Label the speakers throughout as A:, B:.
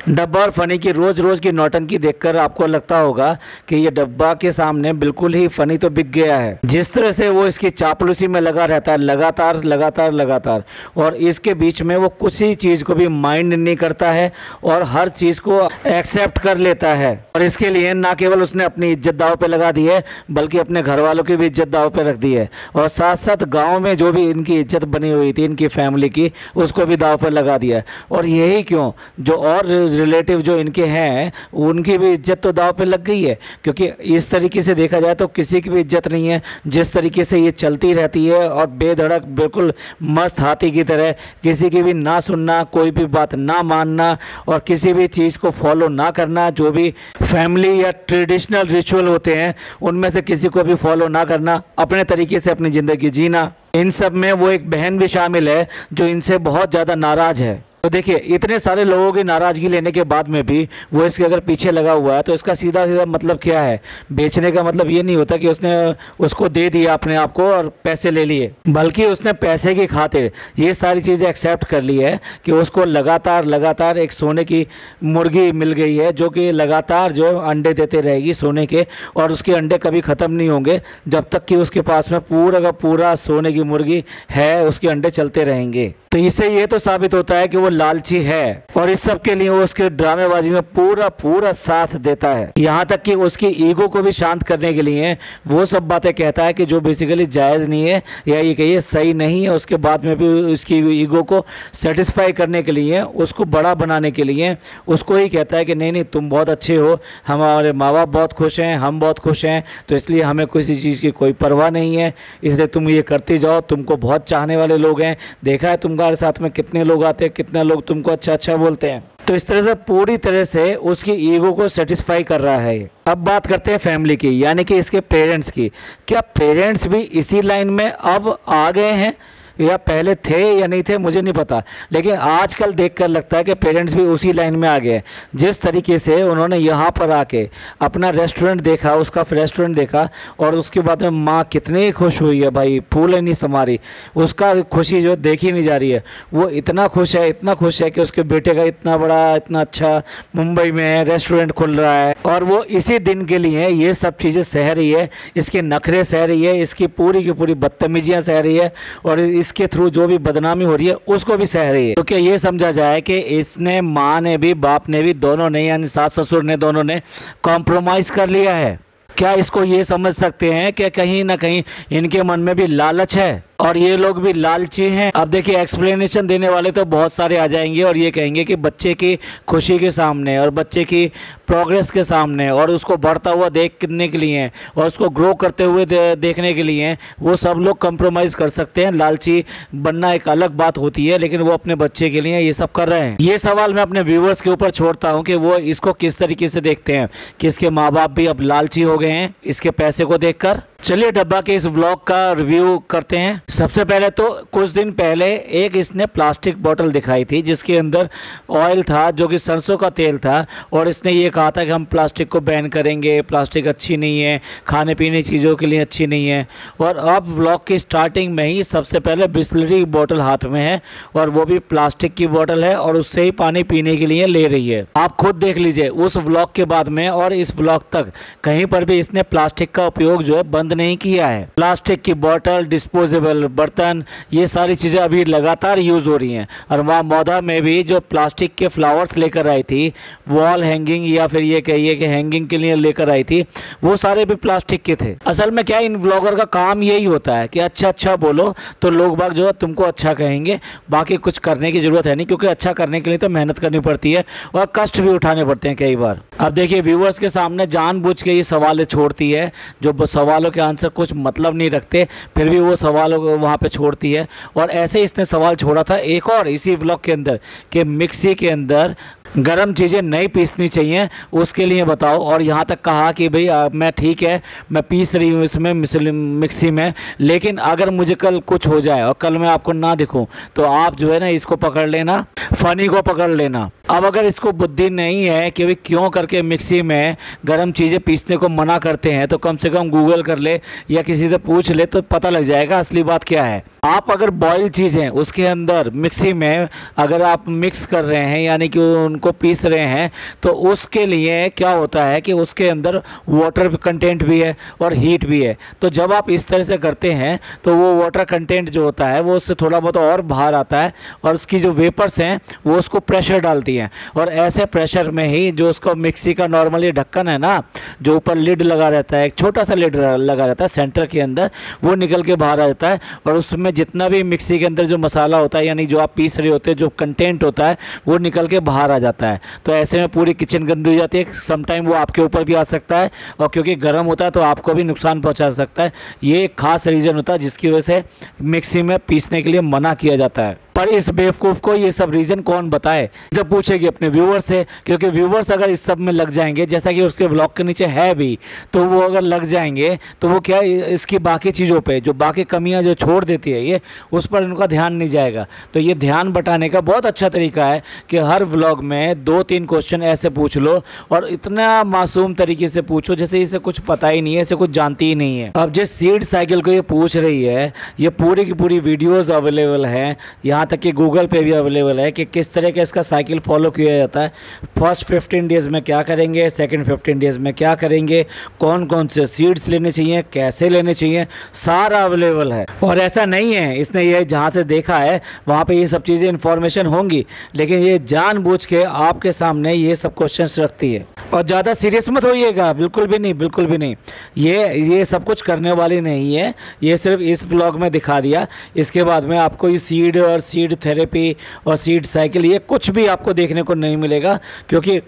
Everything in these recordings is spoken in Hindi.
A: डब्बा और फनी की रोज रोज की नौटंकी देखकर आपको लगता होगा कि ये डब्बा के सामने बिल्कुल ही फनी तो बिक गया है। जिस तरह से वो इसकी चापलूसी में लगा रहता है लगातार लगातार लगातार, और इसके बीच में वो किसी चीज को भी माइंड नहीं करता है और हर चीज को एक्सेप्ट कर लेता है। और इसके लिए ना केवल उसने अपनी इज्जत दांव पे लगा दी है, बल्कि अपने घर वालों की भी इज्जत दांव पे रख दी है, और साथ साथ गाँव में जो भी इनकी इज्जत बनी हुई थी इनकी फैमिली की, उसको भी दांव पर लगा दिया है। और यही क्यों, जो और रिलेटिव जो इनके हैं उनकी भी इज्जत तो दांव पे लग गई है, क्योंकि इस तरीके से देखा जाए तो किसी की भी इज्जत नहीं है। जिस तरीके से ये चलती रहती है और बेधड़क बिल्कुल मस्त हाथी की तरह, किसी की भी ना सुनना, कोई भी बात ना मानना और किसी भी चीज़ को फॉलो ना करना, जो भी फैमिली या ट्रेडिशनल रिचुअल होते हैं उनमें से किसी को भी फॉलो ना करना, अपने तरीके से अपनी ज़िंदगी जीना, इन सब में वो एक बहन भी शामिल है जो इनसे बहुत ज़्यादा नाराज़ है। तो देखिए, इतने सारे लोगों की नाराज़गी लेने के बाद में भी वो इसके अगर पीछे लगा हुआ है, तो इसका सीधा सीधा मतलब क्या है? बेचने का मतलब ये नहीं होता कि उसने उसको दे दिया अपने आप को और पैसे ले लिए, बल्कि उसने पैसे की खातिर ये सारी चीज़ें एक्सेप्ट कर ली है कि उसको लगातार लगातार एक सोने की मुर्गी मिल गई है, जो कि लगातार जो अंडे देते रहेगी सोने के, और उसके अंडे कभी ख़त्म नहीं होंगे जब तक कि उसके पास में पूरा का पूरा सोने की मुर्गी है, उसके अंडे चलते रहेंगे। तो इससे ये तो साबित होता है कि वो लालची है, और इस सब के लिए वो उसके ड्रामेबाजी में पूरा पूरा साथ देता है। यहाँ तक कि उसकी ईगो को भी शांत करने के लिए वो सब बातें कहता है कि जो बेसिकली जायज़ नहीं है या ये कहिए सही नहीं है। उसके बाद में भी उसकी ईगो को सेटिस्फाई करने के लिए, उसको बड़ा बनाने के लिए उसको ही कहता है कि नहीं नहीं, तुम बहुत अच्छे हो, हमारे माँ बाप बहुत खुश हैं, हम बहुत खुश हैं, तो इसलिए हमें किसी चीज़ की कोई परवाह नहीं है, इसलिए तुम ये करते जाओ, तुमको बहुत चाहने वाले लोग हैं, देखा है तुम साथ में कितने लोग आते हैं, कितने लोग तुमको अच्छा अच्छा बोलते हैं। तो इस तरह से पूरी तरह से उसकी ईगो को सेटिस्फाई कर रहा है। अब बात करते हैं फैमिली की, यानी कि इसके पेरेंट्स की। क्या पेरेंट्स भी इसी लाइन में अब आ गए हैं, या पहले थे या नहीं थे मुझे नहीं पता, लेकिन आजकल देखकर लगता है कि पेरेंट्स भी उसी लाइन में आ गए। जिस तरीके से उन्होंने यहाँ पर आके अपना रेस्टोरेंट देखा, उसका रेस्टोरेंट देखा, और उसके बाद में माँ कितनी खुश हुई है भाई, फूल नहीं समा रही, उसका खुशी जो देखी नहीं जा रही है। वो इतना खुश है, इतना खुश है कि उसके बेटे का इतना बड़ा इतना अच्छा मुंबई में रेस्टोरेंट खुल रहा है, और वो इसी दिन के लिए ये सब चीज़ें सह रही है, इसके नखरे सह रही है, इसकी पूरी की पूरी बदतमीजियाँ सह रही है, और इसके थ्रू जो भी बदनामी हो रही है उसको भी सह रही है। तो क्या ये समझा जाए कि इसने, माँ ने भी, बाप ने भी, दोनों ने, यानी सास ससुर ने, दोनों ने कॉम्प्रोमाइज़ कर लिया है? क्या इसको ये समझ सकते हैं कि कहीं ना कहीं इनके मन में भी लालच है और ये लोग भी लालची हैं? अब देखिए, एक्सप्लेनेशन देने वाले तो बहुत सारे आ जाएंगे और ये कहेंगे कि बच्चे की खुशी के सामने और बच्चे की प्रोग्रेस के सामने और उसको बढ़ता हुआ देखने के लिए और उसको ग्रो करते हुए देखने के लिए वो सब लोग कंप्रोमाइज़ कर सकते हैं। लालची बनना एक अलग बात होती है, लेकिन वो अपने बच्चे के लिए ये सब कर रहे हैं। ये सवाल मैं अपने व्यूवर्स के ऊपर छोड़ता हूँ कि वो इसको किस तरीके से देखते हैं, कि इसके माँ बाप भी अब लालची हो गए हैं इसके पैसे को देखकर। चलिए डब्बा के इस व्लॉग का रिव्यू करते हैं। सबसे पहले तो कुछ दिन पहले एक इसने प्लास्टिक बोतल दिखाई थी जिसके अंदर ऑयल था, जो कि सरसों का तेल था, और इसने ये कहा था कि हम प्लास्टिक को बैन करेंगे, प्लास्टिक अच्छी नहीं है, खाने पीने चीज़ों के लिए अच्छी नहीं है। और अब व्लॉग की स्टार्टिंग में ही सबसे पहले बिस्लरी की बोतल हाथ में है, और वो भी प्लास्टिक की बोतल है, और उससे ही पानी पीने के लिए ले रही है। आप खुद देख लीजिए, उस व्लॉग के बाद में और इस व्लॉग तक कहीं पर भी इसने प्लास्टिक का उपयोग जो है बंद नहीं किया है। प्लास्टिक की बोतल, डिस्पोजेबल बर्तन, ये सारी चीज़ें अभी लगातार यूज़ हो रही हैं। और वहाँ मौदा में भी जो प्लास्टिक के फ्लावर्स लेकर आई थी, वॉल हैंगिंग या फिर ये कहिए कि हैंगिंग के लिए लेकर आई थी, वो सारे भी प्लास्टिक के थे। असल में क्या, इन ब्लॉगर का काम यही होता है कि अच्छा अच्छा बोलो तो लोग बाग जो है तुमको अच्छा कहेंगे, बाकी कुछ करने की ज़रूरत है नहीं, क्योंकि अच्छा करने के लिए तो मेहनत करनी पड़ती है और कष्ट भी उठाने पड़ते हैं कई बार। अब देखिए, व्यूवर्स के सामने जानबूझ के ये सवाल छोड़ती है, जो सवालों के आंसर कुछ मतलब नहीं रखते, फिर भी वो सवालों को वहाँ पे छोड़ती है। और ऐसे इसने सवाल छोड़ा था एक और इसी व्लॉग के अंदर कि मिक्सी के अंदर गरम चीज़ें नहीं पीसनी चाहिए, उसके लिए बताओ। और यहाँ तक कहा कि भाई मैं ठीक है, मैं पीस रही हूँ इसमें मिक्सी में, लेकिन अगर मुझे कल कुछ हो जाए और कल मैं आपको ना दिखूँ तो आप जो है ना इसको पकड़ लेना, फ़नी को पकड़ लेना। अब अगर इसको बुद्धि नहीं है कि भाई क्यों करके मिक्सी में गर्म चीज़ें पीसने को मना करते हैं, तो कम से कम गूगल कर ले या किसी से पूछ ले तो पता लग जाएगा असली बात क्या है। आप अगर बॉयल चीज़ें उसके अंदर मिक्सी में अगर आप मिक्स कर रहे हैं यानी कि उनको पीस रहे हैं, तो उसके लिए क्या होता है कि उसके अंदर वाटर कंटेंट भी है और हीट भी है। तो जब आप इस तरह से करते हैं तो वो वाटर कंटेंट जो होता है वो उससे थोड़ा बहुत और बाहर आता है और उसकी जो वेपर्स हैं वो उसको प्रेशर डालती हैं, और ऐसे प्रेशर में ही जो उसको मिक्सी का नॉर्मली ढक्कन है ना, जो ऊपर लिड लगा रहता है, एक छोटा सा लिड लगा रहता है सेंटर के अंदर, वो निकल के बाहर आ जाता है और उसमें जितना भी मिक्सी के अंदर जो मसाला होता है यानी जो आप पीस रहे होते हैं जो कंटेंट होता है वो निकल के बाहर आ जाता है। तो ऐसे में पूरी किचन गंदी हो जाती है। समटाइम वो आपके ऊपर भी आ सकता है और क्योंकि गर्म होता है तो आपको भी नुकसान पहुंचा सकता है। ये एक खास रीज़न होता है जिसकी वजह से मिक्सी में पीसने के लिए मना किया जाता है। पर इस बेवकूफ़ को ये सब रीज़न कौन बताए, जब पूछेगी अपने व्यूवर से, क्योंकि व्यूवर्स अगर इस सब में लग जाएंगे, जैसा कि उसके व्लॉग के नीचे है भी, तो वो अगर लग जाएंगे तो वो क्या इसकी बाकी चीज़ों पे जो बाकी कमियां जो छोड़ देती है ये, उस पर उनका ध्यान नहीं जाएगा। तो ये ध्यान बटाने का बहुत अच्छा तरीका है कि हर व्लॉग में 2-3 क्वेश्चन ऐसे पूछ लो और इतना मासूम तरीके से पूछो जैसे इसे कुछ पता ही नहीं है, इसे कुछ जानती ही नहीं है। अब जिस सीड साइकिल को ये पूछ रही है, ये पूरी की पूरी वीडियोज़ अवेलेबल हैं, यहाँ तक कि गूगल पे भी अवेलेबल है कि किस तरह का इसका साइकिल फॉलो किया जाता है। फर्स्ट 15 डेज़ में क्या करेंगे, सेकंड 15 डेज़ में क्या करेंगे, कौन कौन से सीड्स लेने चाहिए, कैसे लेने चाहिए, सारा अवेलेबल है। और ऐसा नहीं है इसने ये जहाँ से देखा है वहाँ पे ये सब चीज़ें इन्फॉर्मेशन होंगी, लेकिन ये जानबूझ के आपके सामने ये सब क्वेश्चंस रखती है। और ज़्यादा सीरियस मत होइएगा, बिल्कुल भी नहीं, बिल्कुल भी नहीं। ये सब कुछ करने वाली नहीं है, ये सिर्फ इस ब्लॉग में दिखा दिया। इसके बाद में आपको ये सीड और सीड थेरेपी और सीड साइकिल ये कुछ भी आपको देखने को नहीं मिलेगा, क्योंकि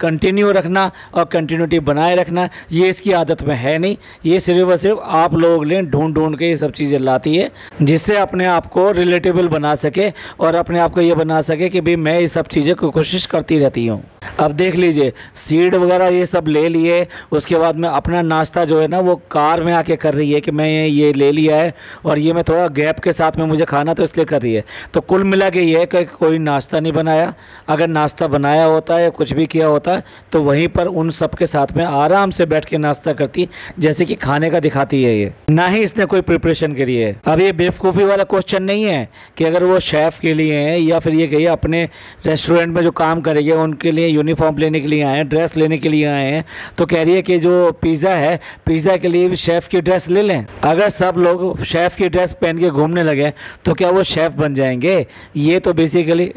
A: कंटिन्यू रखना और कंटिन्यूटी बनाए रखना ये इसकी आदत में है नहीं। ये सिर्फ और सिर्फ आप लोग ले ढूंढ ढूंढ के ये सब चीज़ें लाती है जिससे अपने आप को रिलेटेबल बना सके और अपने आप को ये बना सके कि भाई मैं ये सब चीज़ें को कोशिश करती रहती हूँ। अब देख लीजिए सीड वगैरह ये सब ले लिए, उसके बाद में अपना नाश्ता जो है ना वो कार में आके कर रही है कि मैं ये ले लिया है और ये मैं थोड़ा गैप के साथ में मुझे खाना तो इसलिए कर रही है। तो कुल मिला के ये है कि कोई नाश्ता नहीं बनाया। अगर नाश्ता बनाया होता है या कुछ भी किया होता है तो वहीं पर उन सब के साथ में आराम से बैठ के नाश्ता करती जैसे कि खाने का दिखाती है। ये ना ही इसने कोई प्रिपरेशन करी है। अब ये बेवकूफ़ी वाला क्वेश्चन नहीं है कि अगर वो शेफ़ के लिए है या फिर ये कहिए अपने रेस्टोरेंट में जो काम करेंगे उनके लिए यूनिफॉर्म लेने के लिए आए हैं, ड्रेस लेने के लिए आए हैं, तो कह रही है कि जो पिज़्ज़ा है पिज़्ज़ा के लिए भी शेफ़ की ड्रेस ले लें। अगर सब लोग शेफ़ की ड्रेस पहन के घूमने लगे तो क्या वो शेफ़ बन जाएंगे? ये तो बेसिकली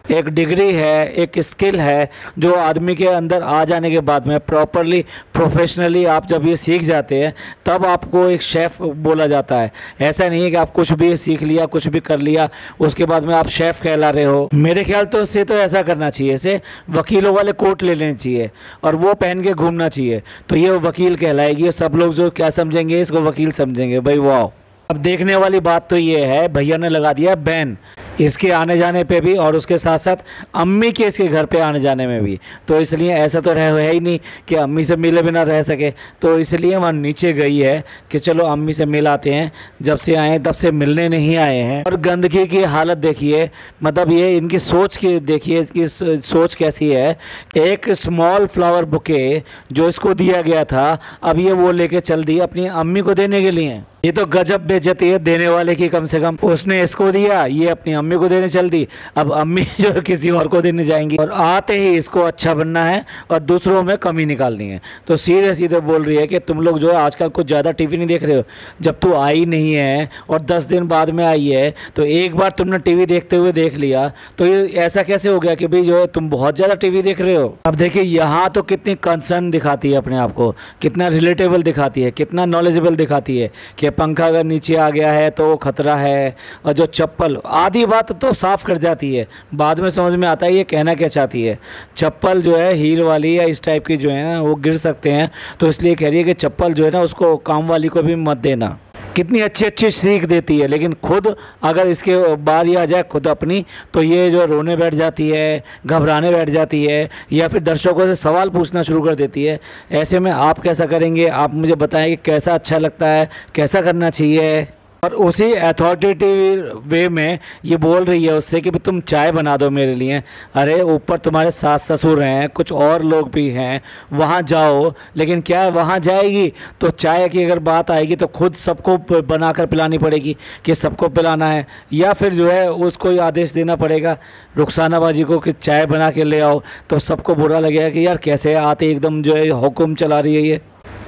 A: एक डिग्री है, एक स्किल है जो आदमी के अंदर आ जाने के बाद में प्रॉपरली प्रोफेशनली आप जब ये सीख जाते हैं तब आपको एक शेफ़ बोला जाता है। ऐसा नहीं है कि आप कुछ भी सीख लिया, कुछ भी कर लिया, उसके बाद में आप शेफ़ कहला रहे हो। मेरे ख्याल तो से तो ऐसा करना चाहिए, से वकीलों वाले कोट ले लेने चाहिए और वो पहन के घूमना चाहिए, तो ये वकील कहलाएगी। सब लोग जो क्या समझेंगे इसको वकील समझेंगे। भाई वाह। अब देखने वाली बात तो ये है, भैया ने लगा दिया बैन इसके आने जाने पे भी और उसके साथ साथ अम्मी के इसके घर पे आने जाने में भी। तो इसलिए ऐसा तो है ही नहीं कि अम्मी से मिले बिना रह सके, तो इसलिए वहाँ नीचे गई है कि चलो अम्मी से मिल आते हैं। जब से आए तब से मिलने नहीं आए हैं। और गंदगी की हालत देखिए, मतलब ये इनकी सोच की देखिए, इसकी सोच कैसी है। एक स्मॉल फ्लावर बुके जो इसको दिया गया था, अब ये वो लेके चल दी अपनी अम्मी को देने के लिए। ये तो गजब बेइज्जती है देने वाले की। कम से कम उसने इसको दिया, ये अपनी अम्मी को देने चल दी, अब अम्मी जो किसी और को देने जाएंगी। और आते ही इसको अच्छा बनना है और दूसरों में कमी निकालनी है। तो सीधे सीधे बोल रही है कि तुम लोग जो है आजकल कुछ ज़्यादा टीवी नहीं देख रहे हो। जब तू आई नहीं है और 10 दिन बाद में आई है तो एक बार तुमने टीवी देखते हुए देख लिया, तो ये ऐसा कैसे हो गया कि भाई जो है तुम बहुत ज़्यादा टीवी देख रहे हो। अब देखिए यहाँ तो कितनी कंसर्न दिखाती है अपने आप को, कितना रिलेटेबल दिखाती है, कितना नॉलेजेबल दिखाती है कि पंखा अगर नीचे आ गया है तो खतरा है। और जो चप्पल, आधी बात तो साफ कर जाती है, बाद में समझ में आता है ये कहना क्या चाहती है। चप्पल जो है हील वाली या इस टाइप की जो है ना वो गिर सकते हैं, तो इसलिए कह रही है कि चप्पल जो है ना उसको काम वाली को भी मत देना। कितनी अच्छी अच्छी सीख देती है, लेकिन खुद अगर इसके बारी आ जाए खुद अपनी, तो ये जो रोने बैठ जाती है, घबराने बैठ जाती है, या फिर दर्शकों से सवाल पूछना शुरू कर देती है। ऐसे में आप कैसा करेंगे? आप मुझे बताएं कि कैसा अच्छा लगता है, कैसा करना चाहिए। और उसी अथॉरिटेटिव वे में ये बोल रही है उससे कि भी तुम चाय बना दो मेरे लिए। अरे ऊपर तुम्हारे सास ससुर हैं, कुछ और लोग भी हैं, वहाँ जाओ। लेकिन क्या वहाँ जाएगी तो चाय की अगर बात आएगी तो खुद सबको बनाकर पिलानी पड़ेगी कि सबको पिलाना है, या फिर जो है उसको ही आदेश देना पड़ेगा रुखसाना बाजी को कि चाय बना के ले आओ। तो सबको बुरा लगेगा कि यार कैसे आते एकदम जो है हुक्म चला रही है ये।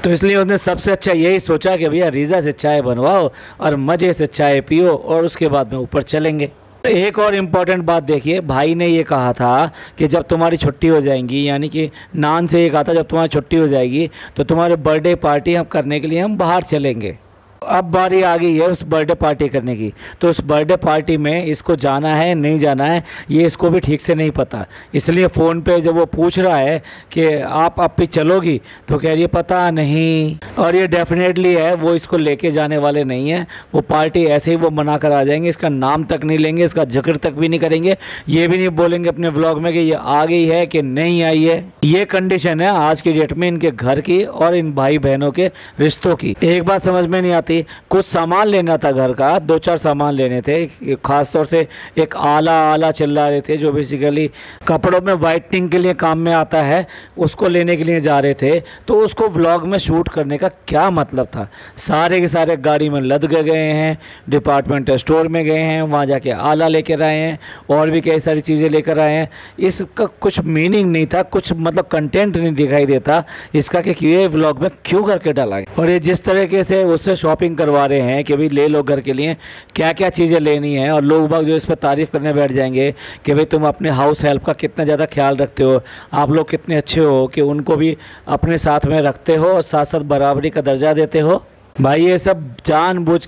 A: तो इसलिए उसने सबसे अच्छा यही सोचा कि भैया रीज़ा से चाय बनवाओ और मज़े से चाय पियो और उसके बाद में ऊपर चलेंगे। एक और इम्पॉर्टेंट बात देखिए, भाई ने ये कहा था कि जब तुम्हारी छुट्टी हो जाएगी, यानी कि नान से ये कहा था जब तुम्हारी छुट्टी हो जाएगी तो तुम्हारे बर्थडे पार्टी हम करने के लिए हम बाहर चलेंगे। अब बारी आ गई है उस बर्थडे पार्टी करने की। तो उस बर्थडे पार्टी में इसको जाना है नहीं जाना है ये इसको भी ठीक से नहीं पता। इसलिए फ़ोन पे जब वो पूछ रहा है कि आप अब भी चलोगी तो कह रही है पता नहीं। और ये डेफिनेटली है वो इसको लेके जाने वाले नहीं है। वो पार्टी ऐसे ही वो मना कर आ जाएंगे, इसका नाम तक नहीं लेंगे, इसका जिक्र तक भी नहीं करेंगे, ये भी नहीं बोलेंगे अपने व्लॉग में कि ये आ गई है कि नहीं आई है। ये कंडीशन है आज की डेट में इनके घर की और इन भाई बहनों के रिश्तों की। एक बात समझ में नहीं आती, कुछ सामान लेना था घर का, 2-4 सामान लेने थे, खास तौर से एक आला चिल्ला रहे थे जो बेसिकली कपड़ों में वाइटनिंग के लिए काम में आता है, उसको लेने के लिए जा रहे थे। तो उसको व्लॉग में शूट करने का क्या मतलब था? सारे के सारे गाड़ी में लद गए हैं, डिपार्टमेंटल स्टोर में गए हैं, वहाँ जाके आला लेकर आए हैं और भी कई सारी चीज़ें लेकर आए हैं। इसका कुछ मीनिंग नहीं था, कुछ मतलब कंटेंट नहीं दिखाई देता इसका कि ये व्लॉग में क्यों करके डाला गया। और ये जिस तरीके से उससे शॉपिंग करवा रहे हैं कि भाई ले लो घर के लिए क्या क्या चीज़ें लेनी है, और लोग बाग जो इस पर तारीफ़ करने बैठ जाएंगे कि भाई तुम अपने हाउस हेल्प का कितना ज़्यादा ख्याल रखते हो, आप लोग कितने अच्छे हो कि उनको भी अपने साथ में रखते हो और साथ साथ बराबरी का दर्जा देते हो। भाई ये सब जानबूझ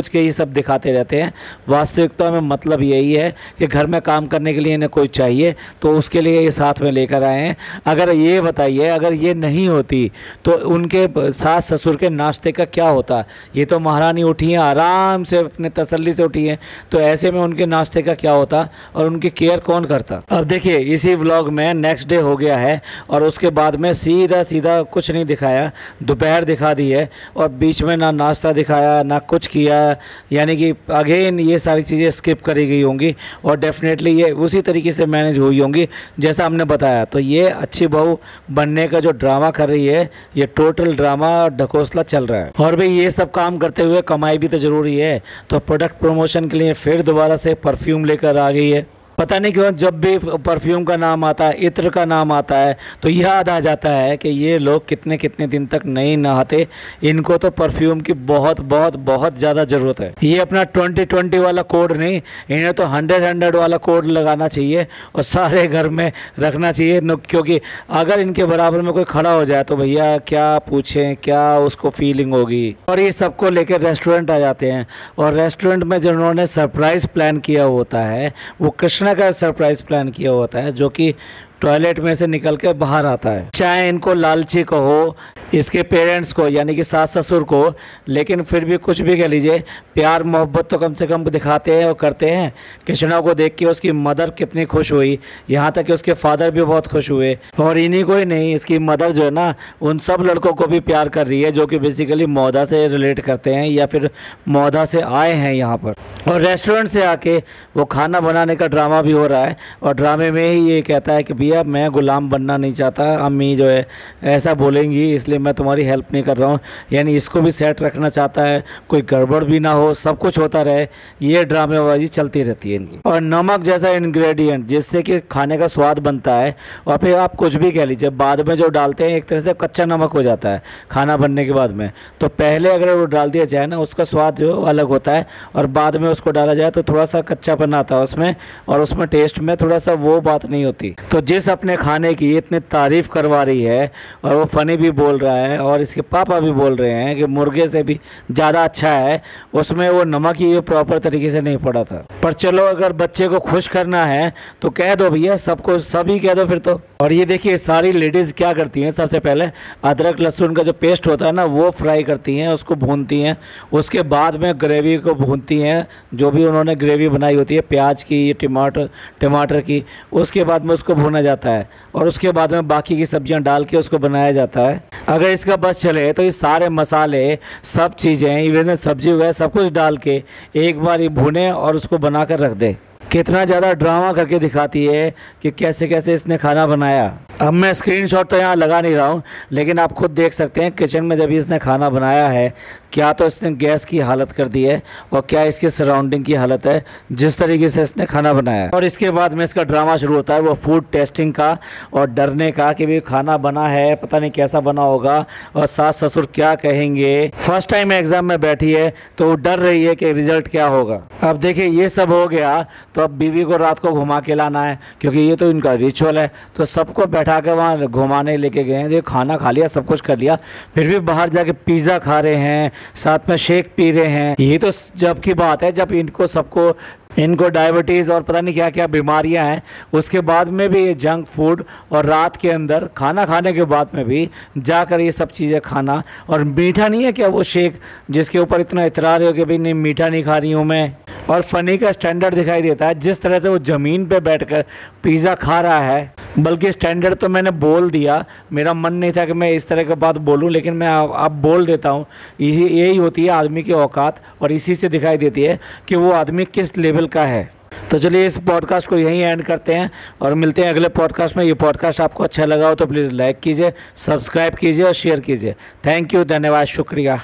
A: के ये सब दिखाते रहते हैं। वास्तविकता में मतलब यही है कि घर में काम करने के लिए इन्हें कोई चाहिए तो उसके लिए ये साथ में लेकर आए हैं। अगर ये बताइए अगर ये नहीं होती तो उनके सास ससुर के नाश्ते का क्या होता? ये तो महारानी उठी हैं, आराम से अपने तसल्ली से उठी हैं, तो ऐसे में उनके नाश्ते का क्या होता और उनकी केयर कौन करता? अब देखिए इसी व्लॉग में नेक्स्ट डे हो गया है और उसके बाद में सीधा कुछ नहीं दिखाया, दोपहर दिखा दी है और बीच में ना नाश्ता दिखाया ना कुछ किया, यानी कि अगेन ये सारी चीज़ें स्किप करी गई होंगी और डेफिनेटली ये उसी तरीके से मैनेज हुई होंगी जैसा हमने बताया। तो ये अच्छी बहू बनने का जो ड्रामा कर रही है ये टोटल ड्रामा ढकोसला चल रहा है। और भाई ये सब काम करते हुए कमाई भी तो ज़रूरी है, तो प्रोडक्ट प्रमोशन के लिए फिर दोबारा से परफ्यूम लेकर आ गई है। पता नहीं क्यों जब भी परफ्यूम का नाम आता है, इत्र का नाम आता है तो याद आ जाता है कि ये लोग कितने कितने दिन तक नहीं नहाते, इनको तो परफ्यूम की बहुत ज़्यादा ज़रूरत है। ये अपना 2020 वाला कोड नहीं, इन्हें तो 100 वाला कोड लगाना चाहिए और सारे घर में रखना चाहिए, क्योंकि अगर इनके बराबर में कोई खड़ा हो जाए तो भैया क्या पूछें, क्या उसको फीलिंग होगी। और ये सबको लेकर रेस्टोरेंट आ जाते हैं और रेस्टोरेंट में जिन्होंने सरप्राइज़ प्लान किया होता है वो कृष्णा का सरप्राइज प्लान किया होता है जो कि टॉयलेट में से निकल के बाहर आता है। चाहे इनको लालची कहो, इसके पेरेंट्स को यानी कि सास ससुर को, लेकिन फिर भी कुछ भी कह लीजिए प्यार मोहब्बत तो कम से कम दिखाते हैं और करते हैं। कृष्णा को देख के उसकी मदर कितनी खुश हुई, यहाँ तक कि उसके फादर भी बहुत खुश हुए। और इन्हीं को ही नहीं, इसकी मदर जो है ना उन सब लड़कों को भी प्यार कर रही है जो कि बेसिकली मौदा से रिलेट करते हैं या फिर मौदा से आए हैं यहाँ पर। और रेस्टोरेंट से आके वो खाना बनाने का ड्रामा भी हो रहा है और ड्रामे में ही ये कहता है कि भैया मैं गुलाम बनना नहीं चाहता, अम्मी जो है ऐसा बोलेंगी इसलिए मैं तुम्हारी हेल्प नहीं कर रहा हूँ। यानी इसको भी सेट रखना चाहता है, कोई गड़बड़ भी ना हो, सब कुछ होता रहे, ये ड्रामेबाजी चलती रहती है इनकी। और नमक जैसा इंग्रेडिएंट जिससे कि खाने का स्वाद बनता है और फिर आप कुछ भी कह लीजिए बाद में जो डालते हैं एक तरह से कच्चा नमक हो जाता है खाना बनने के बाद में। तो पहले अगर वो डाल दिया जाए ना उसका स्वाद जो अलग होता है और बाद में उसको डाला जाए तो थोड़ा सा कच्चापन आता है उसमें और उसमें टेस्ट में थोड़ा सा वो बात नहीं होती। तो जिस अपने खाने की इतनी तारीफ़ करवा रही है और वो फ़नी भी बोल रहा है और इसके पापा भी बोल रहे हैं कि मुर्गे से भी ज़्यादा अच्छा है, उसमें वो नमक ही प्रॉपर तरीके से नहीं पड़ा था। पर चलो अगर बच्चे को खुश करना है तो कह दो भैया, सबको सभी कह दो फिर तो। और ये देखिए सारी लेडीज़ क्या करती हैं, सबसे पहले अदरक लहसुन का जो पेस्ट होता है ना वो फ्राई करती हैं, उसको भूनती हैं, उसके बाद में ग्रेवी को भूनती हैं, जो भी उन्होंने ग्रेवी बनाई होती है प्याज की, टमाटर की, उसके बाद में उसको भूना जाता है और उसके बाद में बाकी की सब्जियां डाल के उसको बनाया जाता है। अगर इसका बस चले तो ये सारे मसाले, सब चीज़ें, इवन सब्जी वगैरह सब कुछ डाल के एक बार ये भुने और उसको बना कर रख दे। कितना ज़्यादा ड्रामा करके दिखाती है कि कैसे कैसे इसने खाना बनाया। अब मैं स्क्रीनशॉट तो यहाँ लगा नहीं रहा हूँ, लेकिन आप खुद देख सकते हैं किचन में जब इसने खाना बनाया है, क्या तो इसने गैस की हालत कर दी है और क्या इसकी सराउंडिंग की हालत है, जिस तरीके से इसने खाना बनाया। और इसके बाद में इसका ड्रामा शुरू होता है, वो फूड टेस्टिंग का और डरने का कि भाई खाना बना है, पता नहीं कैसा बना होगा और सास ससुर क्या कहेंगे। फर्स्ट टाइम एग्ज़ाम में बैठी है तो वो डर रही है कि रिजल्ट क्या होगा। अब देखिए ये सब हो गया तो अब बीवी को रात को घुमा के लाना है, क्योंकि ये तो इनका रिचुअल है। तो सबको बैठा के वहाँ घुमाने लेके गए हैं। देखो खाना खा लिया, सब कुछ कर लिया, फिर भी बाहर जाके पिज़्ज़ा खा रहे हैं, साथ में शेक पी रहे हैं। ये तो जब की बात है जब इनको डायबिटीज़ और पता नहीं क्या क्या बीमारियां हैं, उसके बाद में भी ये जंक फूड और रात के अंदर खाना खाने के बाद में भी जाकर ये सब चीज़ें खाना। और मीठा नहीं है क्या वो शेक जिसके ऊपर इतना इतरार है कि भाई नहीं मीठा नहीं खा रही हूँ मैं। और फ़नी का स्टैंडर्ड दिखाई देता है, जिस तरह से वो ज़मीन पे बैठकर पिज़्ज़ा खा रहा है। बल्कि स्टैंडर्ड तो मैंने बोल दिया, मेरा मन नहीं था कि मैं इस तरह की बात बोलूं, लेकिन मैं अब बोल देता हूं। यही होती है आदमी की औकात, और इसी से दिखाई देती है कि वो आदमी किस लेवल का है। तो चलिए इस पॉडकास्ट को यहीं एंड करते हैं और मिलते हैं अगले पॉडकास्ट में। ये पॉडकास्ट आपको अच्छा लगा हो तो प्लीज़ लाइक कीजिए, सब्सक्राइब कीजिए और शेयर कीजिए। थैंक यू, धन्यवाद, शुक्रिया।